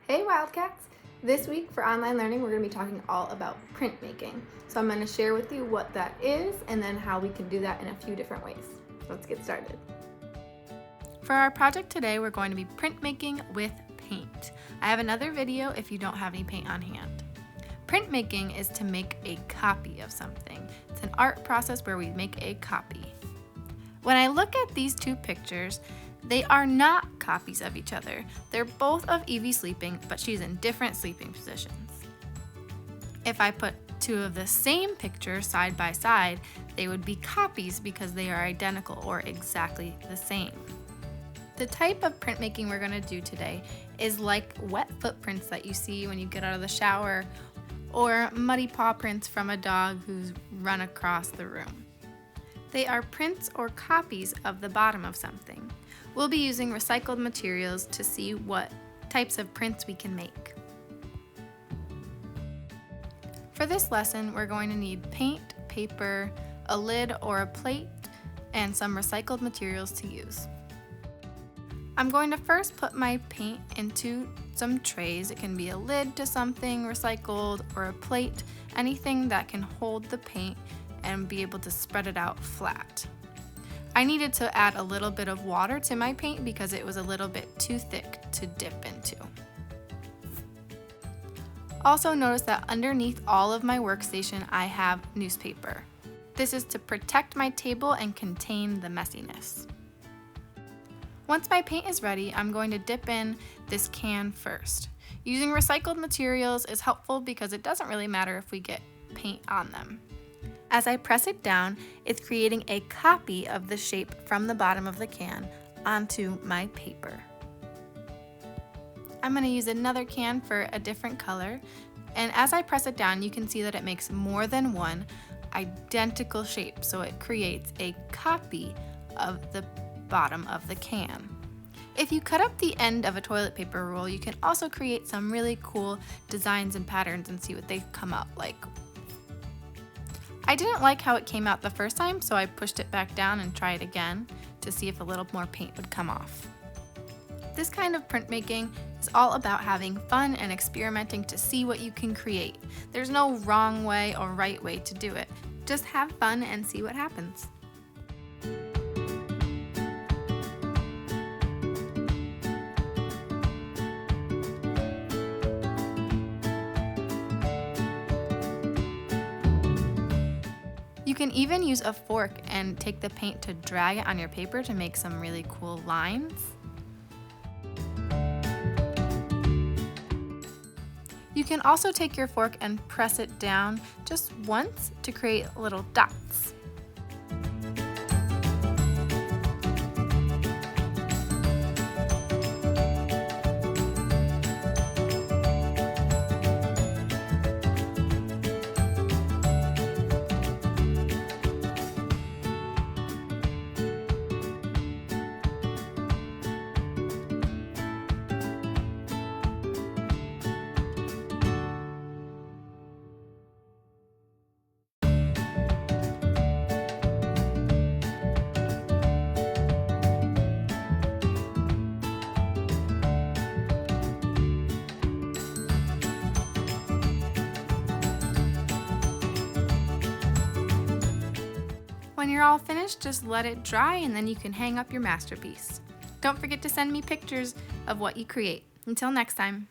Hey Wildcats! This week for online learning we're going to be talking all about printmaking. So I'm going to share with you what that is and then how we can do that in a few different ways. Let's get started. For our project today, we're going to be printmaking with paint. I have another video if you don't have any paint on hand. Printmaking is to make a copy of something. It's an art process where we make a copy. When I look at these two pictures, they are not copies of each other. They're both of Evie sleeping, but she's in different sleeping positions. If I put two of the same picture side by side, they would be copies because they are identical or exactly the same. The type of printmaking we're going to do today is like wet footprints that you see when you get out of the shower, or muddy paw prints from a dog who's run across the room. They are prints or copies of the bottom of something. We'll be using recycled materials to see what types of prints we can make. For this lesson, we're going to need paint, paper, a lid or a plate, and some recycled materials to use. I'm going to first put my paint into some trays. It can be a lid to something recycled or a plate, anything that can hold the paint and be able to spread it out flat. I needed to add a little bit of water to my paint because it was a little bit too thick to dip into. Also notice that underneath all of my workstation I have newspaper. This is to protect my table and contain the messiness. Once my paint is ready, I'm going to dip in this can first. Using recycled materials is helpful because it doesn't really matter if we get paint on them. As I press it down, it's creating a copy of the shape from the bottom of the can onto my paper. I'm going to use another can for a different color, and as I press it down, you can see that it makes more than one identical shape, so it creates a copy of the bottom of the can. If you cut up the end of a toilet paper roll, you can also create some really cool designs and patterns and see what they come out like. I didn't like how it came out the first time, so I pushed it back down and tried again to see if a little more paint would come off. This kind of printmaking is all about having fun and experimenting to see what you can create. There's no wrong way or right way to do it. Just have fun and see what happens. You can even use a fork and take the paint to drag it on your paper to make some really cool lines. You can also take your fork and press it down just once to create little dots. When you're all finished, just let it dry and then you can hang up your masterpiece. Don't forget to send me pictures of what you create. Until next time.